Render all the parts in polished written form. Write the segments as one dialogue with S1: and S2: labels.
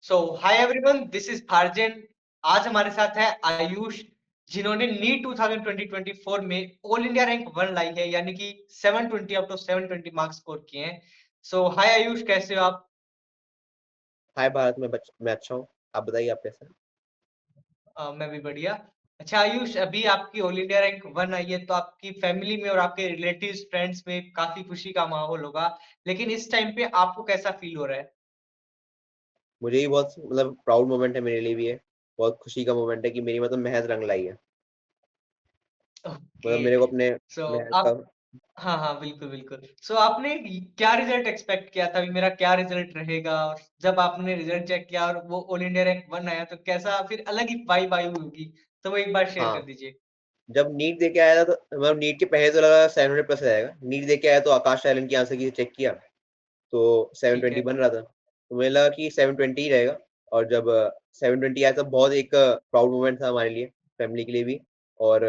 S1: So hi everyone, this is Farzan. आज हमारे साथ है आयुष, जिन्होंने नीट 2024 में ऑल इंडिया रैंक 1 लाई है, यानी कि 720 आउट ऑफ 720 मार्क्स स्कोर किए हैं। सो हाय आयुष, कैसे हो आप?
S2: हाय भारत में मैं अच्छा हूँ। आप बताइए आप कैसे हैं?
S1: मैं भी बढ़िया। अच्छा आयुष, अभी आपकी ऑल इंडिया रैंक 1 आई है, तो आपकी फैमिली में और आपके रिलेटिव्स फ्रेंड्स में काफी खुशी का माहौल होगा, लेकिन इस टाइम पे आपको कैसा फील हो रहा है?
S2: मुझे ही बहुत प्राउड मोमेंट है, मेरे लिए भी है। बहुत खुशी का मोमेंट है कि मेरी महज रंग लाई है।
S1: ओके।
S2: मेरे को अपने
S1: सो
S2: महज का।
S1: आप, हाँ हाँ, बिल्कुल बिल्कुल। सो आपने क्या रिजल्ट एक्सपेक्ट किया था, अभी मेरा क्या रिजल्ट रहेगा, और जब आपने रिजल्ट चेक किया और वो ऑल इंडिया रैंक 1 आया, तो कैसा फिर अलग ही वाइब आई होगी? तो वो एक बार शेयर कर
S2: हाँ,
S1: दीजिए।
S2: जब नीट दे के आया था तो नीट के पहले तो लगा 700+ आएगा। नीट दे के आया तो आकाश आइलैंड की आंसर की चेक किया तो
S1: ठीक
S2: 720
S1: है।
S2: बन रहा था, तो मुझे लगा कि 720 ही रहेगा। और जब 720 आया तो बहुत एक प्राउड मोमेंट था हमारे लिए, फैमिली के लिए भी, और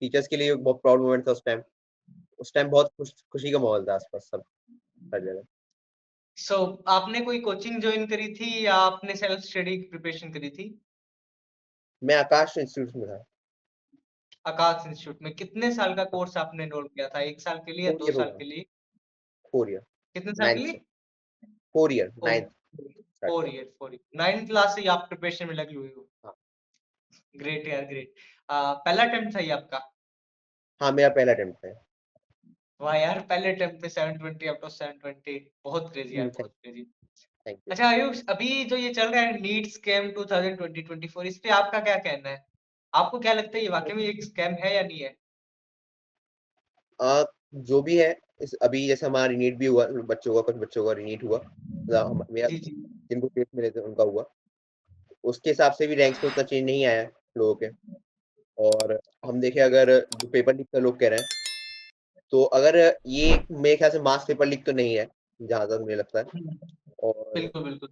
S2: टीचर्स के लिए बहुत प्राउड मोमेंट था उस टाइम बहुत खुशी का माहौल था आसपास सब, हर जगह।
S1: सो आपने कोई कोचिंग ज्वाइन करी थी या आपने सेल्फ स्टडी की प्रिपरेशन करी थी?
S2: मैं आकाश इंस्टीट्यूट में था।
S1: आकाश इंस्टीट्यूट में कितने साल का कोर्स आपने एनरोल किया था, 1 साल के लिए या
S2: 4
S1: दो
S2: ईयर
S1: साल
S2: होगा।
S1: के लिए?
S2: 4 ईयर।
S1: कितने साल के
S2: 9th से।
S1: लिए?
S2: 4 ईयर,
S1: ओ,
S2: 9th स्टार्ट
S1: फोर
S2: किया।
S1: ईयर 4 ईयर 9th क्लास से ही आप प्रिपरेशन में लगी हुई हो?
S2: हाँ।
S1: ग्रेट यार, ग्रेट। पहला अटेम्प्ट था ये आपका?
S2: हाँ, मेरा पहला अटेम्प्ट है।
S1: वाह यार, पहले अटेम्प्ट पे 720 आउट ऑफ 720, बहुत क्रेजी यार,
S2: थैंक
S1: बहुत क्रेजी।
S2: Thank you.
S1: अच्छा आयुष, अभी जो ये चल रहा है नीट स्कैम 2024, इस पे आपका क्या कहना है? आपको क्या लगता है, ये वाकई में एक स्कैम है या नहीं है?
S2: जो भी है, इस अभी जैसे हमारा रीनीट भी हुआ, बच्चों का, कुछ बच्चों का रीनीट हुआ, मेरा
S1: जी जी।
S2: जिनको टेस्ट मिले थे उनका हुआ। उसके हिसाब से भी रैंक्स में उतना चेंज नहीं आया है लोगों के। और हम देखें, अगर जो पेपर लीक का लोग कह रहे हैं, तो अगर ये मेरे ख्याल से मास पेपर लीक तो नहीं है, जहां तक मुझे लगता है।
S1: हम्म,
S2: और
S1: बिल्कुल बिल्कुल।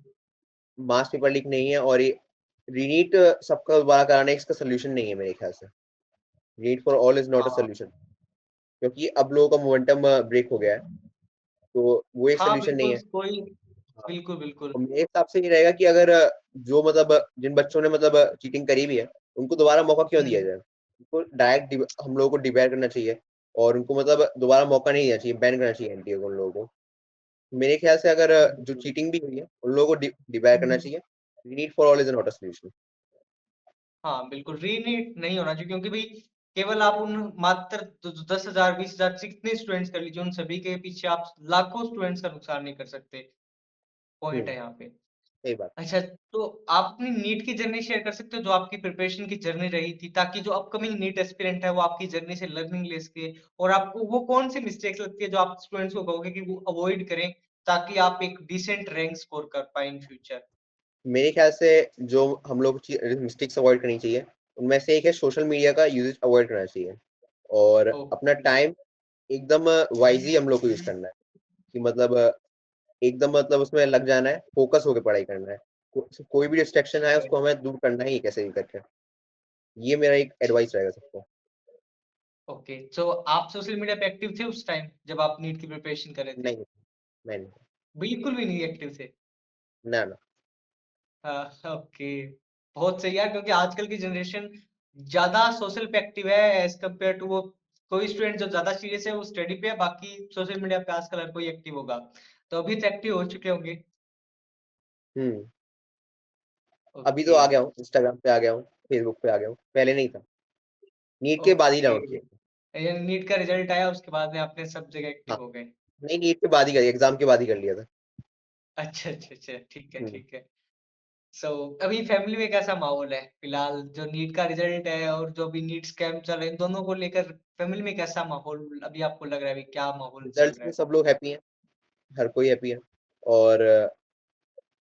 S2: मास पेपर लीक नहीं है, और ये रीनीट सबका दोबारा कराना इसका सोल्यूशन नहीं है मेरे ख्याल से। रीनीट for all is not a
S1: हाँ
S2: सोल्यूशन, क्योंकि अब लोगों का मोमेंटम ब्रेक हो गया है, तो वो एक
S1: हाँ,
S2: सोल्यूशन नहीं
S1: बिल्कुल
S2: है।
S1: कोई,
S2: हाँ,
S1: बिल्कुल बिल्कुल।
S2: और मेरे हिसाब से ये रहेगा कि अगर जो जिन बच्चों ने चीटिंग करी भी है, उनको दोबारा मौका क्यों दिया
S1: हम्म,
S2: जाए? उनको डायरेक्ट हम लोगों को डिबेयर करना चाहिए, और उनको दोबारा मौका नहीं देना चाहिए, बैन करना चाहिए एनटीए को उन लोगों को। मेरे ख्याल से अगर जो
S1: बिल्कुल।
S2: चीटिंग भी हुई है उन लोगों को डिबेयर करना
S1: हम्म,
S2: चाहिए। Need for all is not a solution.
S1: हाँ बिल्कुल, रीनीट नहीं होना चाहिए, क्योंकि भाई केवल आप उन मात्र 10,000 20,000 से कितने स्टूडेंट्स कर लीजिए, उन सभी के पीछे आप लाखों स्टूडेंट्स का नुकसान नहीं कर सकते। पॉइंट है यहाँ पे।
S2: सही बात।
S1: अच्छा, तो आप अपनी नीट की जर्नी शेयर कर सकते हो, जो आपकी प्रिपरेशन की जर्नी रही थी, ताकि जो अपकमिंग नीट एस्पिरेंट है वो आपकी जर्नी से लर्निंग ले सके, और आपको वो कौन सी मिस्टेक्स लगती है जो आप स्टूडेंट्स को कहोगे कि वो अवॉइड करें, ताकि आप एक डिसेंट रैंक स्कोर कर पाए इन फ्यूचर?
S2: मेरे ख्याल से जो हम लोग मिस्टेक्स अवॉइड करनी चाहिए, उनमें से एक है सोशल मीडिया का यूजेज अवॉइड करना चाहिए, और अपना
S1: ओके।
S2: टाइम एकदम वाइजली हम लोग को यूज करना है। कि एकदम उसमें लग जाना है, फोकस होकर पढ़ाई करना है। कोई भी डिस्ट्रैक्शन है उसको हमें दूर करना ही है, कैसे भी करके। ये मेरा एक एडवाइस रहेगा सबको।
S1: ओके, तो आप सोशल मीडिया पे एक्टिव थे उस टाइम जब आप नीट की प्रिपरेशन कर रहे थे?
S2: नहीं, मैं नहीं।
S1: बिल्कुल भी नहीं एक्टिव थे?
S2: ना ना।
S1: ओके, बहुत सही यार, क्योंकि आजकल की जनरेशन ज्यादा सोशल पे एक्टिव है एज कम्पेयर टू वो। कोई स्टूडेंट जो ज्यादा सीरियस है वो स्टडी पे है, बाकी सोशल मीडिया पे आजकल हर कोई एक्टिव होगा। तो अभी तो एक्टिव हो चुके होंगे।
S2: हम्म। अभी तो
S1: ओके।
S2: आ गया हूँ, इंस्टाग्राम पे आ गया हूँ, फेसबुक पे आ गया हूँ, पहले नहीं था। नीट के बाद ही
S1: ओके,
S2: डाउनलोड किया।
S1: नीट का रिजल्ट आया उसके बाद में आपने सब जगह
S2: हाँ।
S1: एक्टिव हो गए?
S2: नहीं, नीट के बाद ही कर, एग्जाम के बाद ही कर लिया था।
S1: अच्छा अच्छा अच्छा, ठीक है
S2: हम्म।
S1: ठीक है। सो अभी फैमिली में कैसा माहौल है फिलहाल, जो नीट का रिजल्ट है और जो भी नीट स्कैम चल रहे हैं, इन दोनों को लेकर फैमिली में कैसा माहौल अभी आपको लग रहा है, अभी क्या माहौल चल
S2: रिजल्ट
S1: रहा
S2: में
S1: है?
S2: सब लोग हैप्पी हैं, हर कोई हैप्पी है। और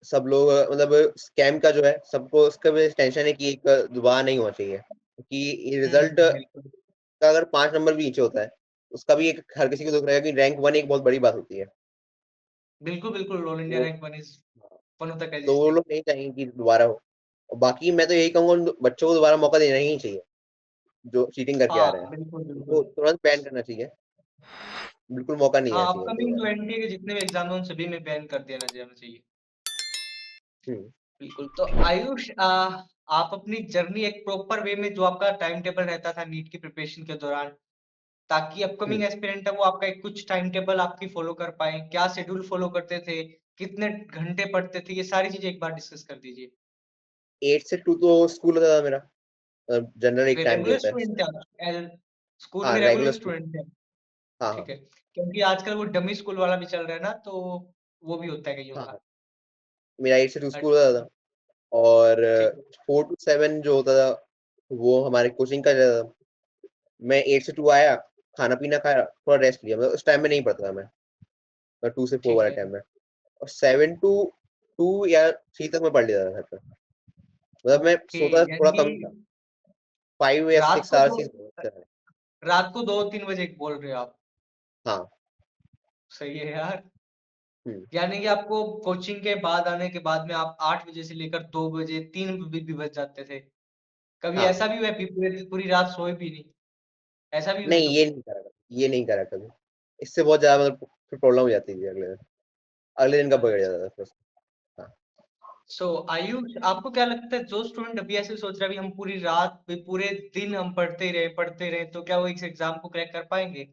S2: सब लोग स्कैम का जो है, सबको उसका भी टेंशन है कि एक दोबारा नहीं होना चाहिए, क्योंकि रिजल्ट
S1: बिल्कुल
S2: का अगर 5 नंबर भी नीचे होता है, उसका भी एक हर किसी को दुख रहेगा, कि रैंक 1 एक बहुत बड़ी बात होती है।
S1: बिल्कुल बिल्कुल, ऑल इंडिया
S2: तो
S1: rank 1 is one of the
S2: तो वो
S1: क्रेजीस्ट थिंग।
S2: लोग नहीं चाहेंगे कि दोबारा हो। और बाकी मैं तो यही कहूंगा, उन बच्चों को दोबारा मौका देना ही चाहिए, जो चीटिंग करके आ
S1: हाँ
S2: रहे हैं।
S1: बिल्कुल
S2: उनको
S1: बिल्कुल।
S2: तुरंत बैन करना चाहिए, बिल्कुल मौका नहीं
S1: हाँ,
S2: देना चाहिए उनको
S1: अपकमिंग जो
S2: दोबारा।
S1: एनडीए के जितने भी एग्जाम हैं उन सभी में बैन कर देना जाना चाहिए।
S2: हम्म।
S1: बिल्कुल। तो आयुष आप अपनी जर्नी एक प्रॉपर वे में जो आपका टाइम टेबल रहता था नीट की प्रिपरेशन के दौरान, ताकि अपकमिंग
S2: हुँ।
S1: एस्पिरेंट है वो आपका एक कुछ टाइम टेबल आपकी फॉलो कर पाएँ, क्या शेड्यूल फॉलो करते थे? कितने घंटे पढ़ते थे? ये सारी चीज़ें एक बार डिस्कस कर दीजिए।
S2: 8 से 2 तो स्कूल होता था मेरा। जनरल एक
S1: वे
S2: टाइम
S1: रेगुलर
S2: होता है।
S1: स्टूडेंट थे आप? स्कूल
S2: हाँ,
S1: में
S2: रेगुलर
S1: रेगुलर
S2: स्कूल।
S1: स्टूडेंट थे?
S2: हाँ,
S1: ठीक
S2: हाँ।
S1: है। क्योंकि आजकल वो डमी स्कूल वाला भी चल रहा है ना, तो वो भी होता है कइयों
S2: हाँ,
S1: का।
S2: हाँ। मेरा 8 से 2 स्कूल होता
S1: अच्छा,
S2: था और
S1: ठीक है।
S2: 4 टू 7 जो होता था, वो हमारे कोचिंग का रहता था। मैं 8 से 2 आया, खाना-पीना खाया, थोड़ा रेस्ट लिया। मतलब उस टाइम में नहीं पढ़ता था मैं। 2 से 4
S1: ठीक
S2: वाले
S1: है।
S2: टाइम में। और 7 टू 2 या 3 तक मैं पढ़ लेता था घर पे। मतलब मैं
S1: ओके,
S2: सोता थोड़ा
S1: यानी
S2: कम था। 5 या
S1: रात
S2: 6
S1: को
S2: आवर्स
S1: दो
S2: ही सोता था।
S1: रात को 2-3 बजे बोल रहे हो आप?
S2: हाँ।
S1: सही है यार।
S2: हुँ।
S1: यानी कि आपको कोचिंग के बाद आने के बाद में आप 8 बजे से लेकर 2 बजे, 3 भी बज जाते थे। कभी
S2: हाँ।
S1: ऐसा भी हुआ है पूरी पूरी रात सोए भी नहीं? ऐसा भी हुआ है
S2: नहीं,
S1: कभी?
S2: ये नहीं करा कभी। इससे बहुत ज़्यादा मतलब फिर प्रॉब्लम हो जाती थी अगले दिन। अगले दिन का बिगड़
S1: अच्छा।
S2: जाता था फिर। हाँ।
S1: सो आयुष, आपको क्या लगता है जो स्टूडेंट अभी ऐसे सोच रहा है, अभी हम पूरी रात भी पूरे दिन हम पढ़ते ही रहे, तो क्या वो इस एग्जाम को क्रैक कर पाएँगे?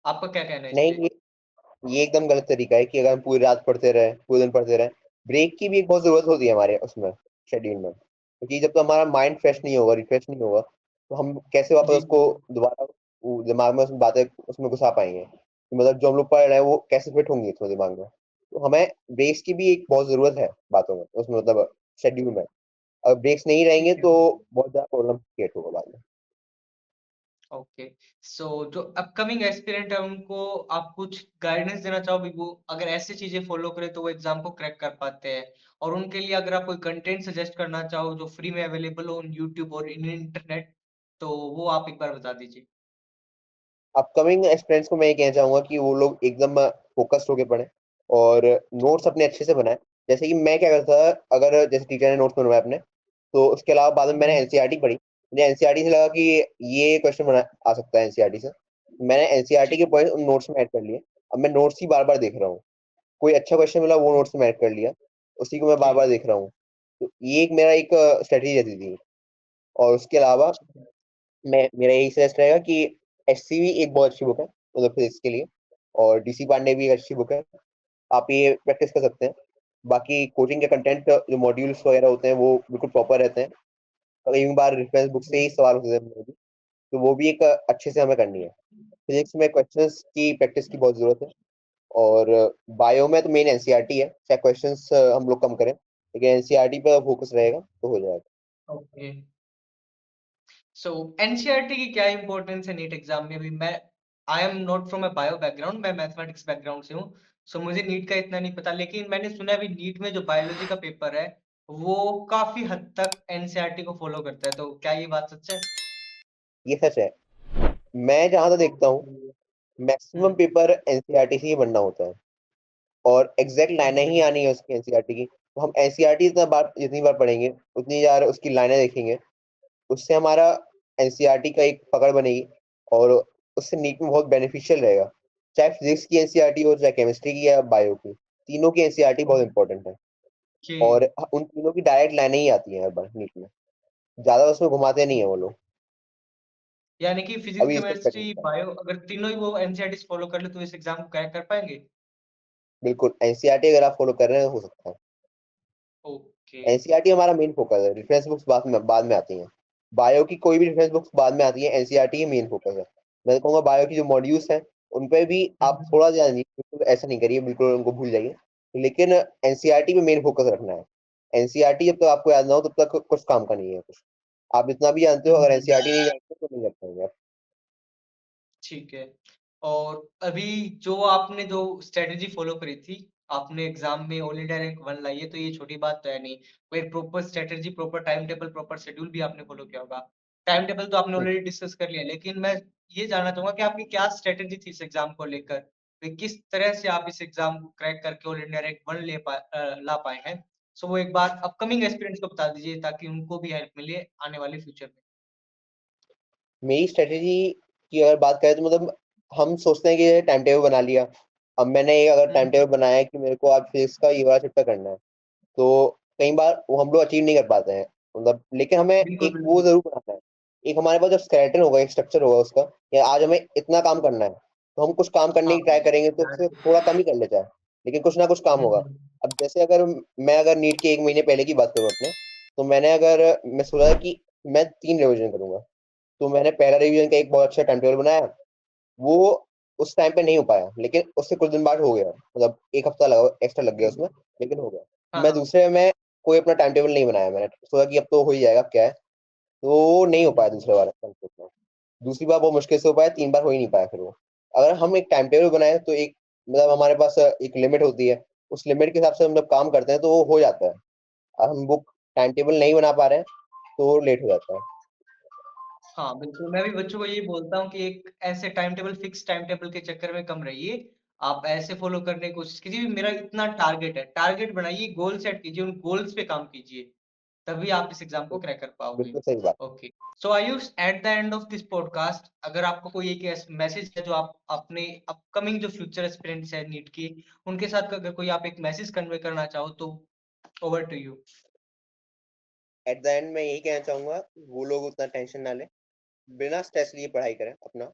S1: आपका क्या कहना है इस
S2: नहीं,
S1: पे?
S2: ये एकदम गलत तरीका है कि अगर हम पूरी रात पढ़ते रहें, पूरे दिन पढ़ते रहें, ब्रेक की भी एक बहुत ज़रूरत होती है हमारे उसमें, शेड्यूल में। क्योंकि जब तक हमारा माइंड फ्रेश नहीं होगा, रिफ्रेश नहीं होगा, तो हम कैसे वापस
S1: जी,
S2: उसको
S1: जी।
S2: दोबारा वो दिमाग में उसमें बातें उसमें घुसा पाएँगे? कि मतलब जो हम लोग पढ़ रहे हैं, वो कैसे फिट होंगी उसमें दिमाग में? तो हमें ब्रेक्स की भी एक बहुत ज़रूरत है बातों में, उसमें मतलब शेड्यूल में। अगर ब्रेक्स नहीं रहेंगे
S1: ठीक है।
S2: तो बहुत ज़्यादा प्रॉब्लम क्रिएट होगा बाद में।
S1: ओके। सो जो अपकमिंग एस्पिरेंट है उनको आप कुछ गाइडेंस देना चाहोगे, वो अगर ऐसी चीजें फॉलो करें तो वो एग्जाम को क्रैक कर पाते हैं, और उनके लिए अगर आप कोई कंटेंट सजेस्ट करना चाहो जो फ्री में अवेलेबल हो ऑन यूट्यूब और इन इंटरनेट, तो वो आप एक बार बता दीजिए।
S2: अपकमिंग एस्पिरेंट्स को मैं ये कहना चाहूँगा कि वो लोग एकदम फ़ोकस्ड होके पढ़ें और नोट्स अपने अच्छे से बनाएँ। जैसे कि मैं क्या करता था, अगर जैसे टीचर ने नोट्स बनवाए अपने, तो उसके अलावा बाद में मैंने
S1: हम्म,
S2: एनसीईआरटी पढ़ी। मुझे एनसीईआरटी से लगा कि ये क्वेश्चन बना आ सकता है एनसीईआरटी से। मैंने एनसीईआरटी
S1: ठीक
S2: के
S1: है।
S2: पॉइंट्स उन नोट्स में ऐड कर लिए। अब मैं नोट्स ही बार-बार देख रहा हूँ। कोई अच्छा क्वेश्चन मिला वो नोट्स में ऐड कर लिया। उसी को मैं
S1: ठीक
S2: बार-बार देख रहा हूँ। तो ये एक मेरा एक स्ट्रैटेजी रहती थी और उसके अलावा
S1: ठीक है।
S2: मैं मेरा यही सजेस्ट रहेगा कि एससीवी एक बहुत अच्छी बुक है मतलब फिजिक्स के लिए और डीसी पांडे भी एक अच्छी बुक है। आप ये प्रैक्टिस कर सकते हैं। बाकी कोचिंग के कंटेंट जो मॉड्यूल्स वगैरह होते हैं वो बिल्कुल प्रॉपर रहते हैं। कई बार रेफरेंस बुक से ही सवाल होते हैं मेरे भी, तो वो भी एक अच्छे से हमें करनी है। फिजिक्स में क्वेश्चंस की प्रैक्टिस की बहुत ज़रूरत है और बायो में तो मेन एनसीईआरटी है। चाहे क्वेश्चंस हम लोग कम करें, लेकिन एनसीईआरटी पे फोकस रहेगा तो हो जाएगा।
S1: ओके। सो एनसीईआरटी की क्या इंपॉर्टेंस है नीट एग्जाम में? अभी मैं I am not from a bio background, मैं मैथमेटिक्स बैकग्राउंड से हूँ। सो मुझे नीट का इतना नहीं पता, लेकिन मैंने सुना है अभी नीट में जो बायोलॉजी का पेपर है वो काफी हद तक एनसीईआरटी को फॉलो करता है, तो क्या ये बात सच है?
S2: ये सच है। मैं जहाँ तक देखता हूँ,
S1: ओके।
S2: मैक्सिमम
S1: हम्म।
S2: पेपर एनसीईआरटी से ही बनना होता है और एग्जैक्ट लाइनें
S1: ओके।
S2: ही आनी है उसकी एनसीईआरटी की। तो हम एनसीईआरटी जितनी बार पढ़ेंगे, उतनी बार उसकी लाइनें देखेंगे। उससे हमारा एनसीईआरटी का एक पकड़ बनेगी और उससे नीट में बहुत बेनिफिशियल रहेगा। चाहे फिजिक्स की एनसीईआरटी हो, चाहे केमिस्ट्री की या बायो की, तीनों की एनसीईआरटी बहुत इंपॉर्टेंट है और उन तीनों की डायरेक्ट लाइनें ही आती हैं हर बार नीट में। ज़्यादा उसमें घुमाते नहीं है वो लोग।
S1: यानी कि फिजिक्स
S2: अभी इस एक्सपेक्ट
S1: केमिस्ट्री बायो अगर तीनों ही वो एनसीईआरटी फॉलो कर ले तो इस एग्जाम को क्रैक कर पाएंगे?
S2: बिल्कुल एनसीईआरटी अगर आप फॉलो कर रहे हैं तो हो सकता है।
S1: ओके।
S2: एनसीईआरटी हमारा मेन फोकस है, रेफरेंस बुक्स बाद में आती हैं। बायो की कोई भी रेफरेंस बुक्स बाद में आती है, एनसीईआरटी ही मेन फोकस है। मैं तो कहूँगा बायो की जो मॉड्यूल्स हैं उन पे भी आप थोड़ा ध्यान दीजिए, बिल्कुल ऐसा नहीं करिए बिल्कुल उनको भूल जाइए, लेकिन एनसीईआरटी पे मेन फोकस रखना है। एनसीईआरटी जब तक आपको याद ना हो तब तक कुछ काम का नहीं है कुछ। आप जितना भी जानते हो, अगर एनसीईआरटी नहीं जानते तो नहीं कर पाएंगे आप।
S1: ठीक है। और अभी जो आपने जो स्ट्रैटेजी फ़ॉलो करी थी, आपने एग्ज़ाम में ऑल इंडिया रैंक 1 लाई है, तो ये छोटी बात तो है नहीं। कोई proper strategy, proper time table, proper schedule भी आपने फ़ॉलो किया होगा। टाइम टेबल तो आपने
S2: हम्म,
S1: ऑलरेडी डिस्कस कर लिया, लेकिन मैं ये जानना चाहूँगा कि आपकी क्या स्ट्रैटेजी थी इस एग्ज़ाम को लेकर? किस तरह से आप इस एग्ज़ाम को क्रैक करके ऑल इंडिया रैंक 1 ला पाए हैं? सो वो एक बार अपकमिंग एस्पिरेंट्स को बता दीजिए ताकि उनको भी हेल्प मिले आने वाले फ्यूचर में।
S2: मेरी स्ट्रैटेजी की अगर बात करें तो मतलब हम सोचते हैं कि टाइम टेबल बना लिया। अब मैंने एक अगर
S1: हुँ,
S2: टाइम टेबल बनाया है कि मेरे को आज फिजिक्स का ये वाला चैप्टर करना है, तो कई बार वो हम लोग अचीव नहीं कर पाते हैं, मतलब लेकिन हमें
S1: बिल्कुल,
S2: एक वो
S1: बिल्कुल।
S2: जरूर बनाना है। एक हमारे पास जब स्केलेटन होगा, एक स्ट्रक्चर होगा उसका, या आज हमें इतना काम करना है, तो हम कुछ काम करने
S1: हाँ,
S2: की ट्राई करेंगे तो उससे
S1: दैट्स
S2: थोड़ा कम ही कर लेते हैं, लेकिन कुछ ना कुछ काम
S1: हुँ,
S2: होगा।
S1: हुँ।
S2: अब जैसे अगर मैं अगर नीट के 1 महीने पहले की बात करूँ अपने, तो मैं सोचा कि मैं 3 रिविजन करूंगा। तो मैंने पहला रिवीजन का एक बहुत अच्छा टाइम टेबल बनाया। वो उस टाइम पे नहीं हो पाया, लेकिन उससे कुछ दिन बाद हो गया, मतलब 1 हफ्ता लगा, एक्स्ट्रा लग गया उसमें, लेकिन हो गया।
S1: हाँ,
S2: मैं
S1: हाँ।
S2: दूसरे में कोई अपना टाइम टेबल नहीं बनाया, मैंने सोचा कि अब तो हो ही जाएगा, अब क्या है। तो वो नहीं
S1: हुँ,
S2: हो
S1: हुँ,
S2: पाया
S1: हुँ।
S2: दूसरे बार में। दूसरी बार बहुत मुश्किल से हो पाया, 3 बार हो ही नहीं पाया फिर वो। अगर हम एक टाइम टेबल बनाए तो एक, मतलब हमारे पास एक लिमिट होती है, उस लिमिट के हिसाब से हम जब काम करते हैं तो वो हो जाता है। अब हम वो टाइम टेबल नहीं बना पा रहे हैं तो लेट हो जाता है।
S1: हाँ, बिल्कुल, मैं भी बच्चों को यही बोलता हूँ कि एक ऐसे time table fix time table के चक्कर में कम रहिए। आप ऐसे फ़ॉलो करने की कोशिश कीजिए, मेरा इतना टारगेट है, टारगेट बनाइए, गोल सेट कीजिए, उन गोल्स पे काम कीजिए, तभी आप इस एग्ज़ाम को क्रैक कर पाओगे।
S2: बिल्कुल सही बात।
S1: Okay, so Ayush eight the end of this podcast अगर आपको कोई एक मैसेज है जो आप अपने अपकमिंग जो फ्यूचर एस्पिरेंट्स हैं नीट की, उनके साथ अगर कोई आप एक मैसेज कन्वे करना चाहो तो over to you.
S2: At the end मैं यही कहना चाहूंगा, वो लोग उतना टेंशन ना लें, बिना स्ट्रेस लिए पढ़ाई करें अपना।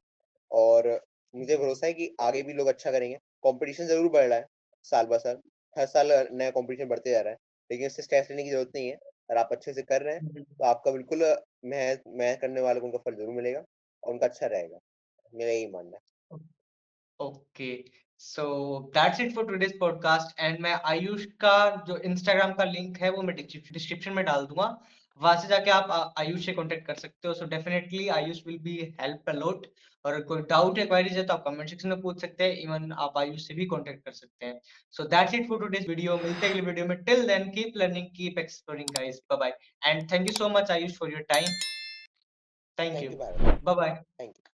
S2: और मुझे भरोसा है कि आगे भी लोग अच्छा करेंगे। कंपटीशन जरूर बढ़ रहा है साल ब साल, हर साल नया कंपटीशन बढ़ते जा रहा है, लेकिन इससे स्ट्रेस लेने की जरूरत नहीं है। अगर आप अच्छे से कर रहे हैं
S1: हुँ, हुँ।
S2: तो आपका बिल्कुल मेहनत मेहनत करने वालों को उनका फल जरूर मिलेगा, और उनका अच्छा रहेगा। मेरा यही मानना है।
S1: Okay, so that's it for today's podcast and मैं आयुष का जो इंस्टाग्राम का लिंक है वो मैं डिस्क्रिप्शन में डाल दूँगा। वहाँ से जाके आप आयुष से कॉन्टैक्ट कर सकते हो। So definitely Ayush will be help a lot और कोई डाउट या क्वेरीज़ है तो आप कमेंट सेक्शन में पूछ सकते हैं। इवन आप आयुष से भी कॉन्टैक्ट कर सकते हैं। So that's it for today's video. मिलते हैं अगली वीडियो में। Till then keep learning, keep exploring guys. Bye bye and thank you so much Ayush for your time. Thank
S2: thank
S1: you.
S2: You Bharat.
S1: Bye bye.
S2: Thank you.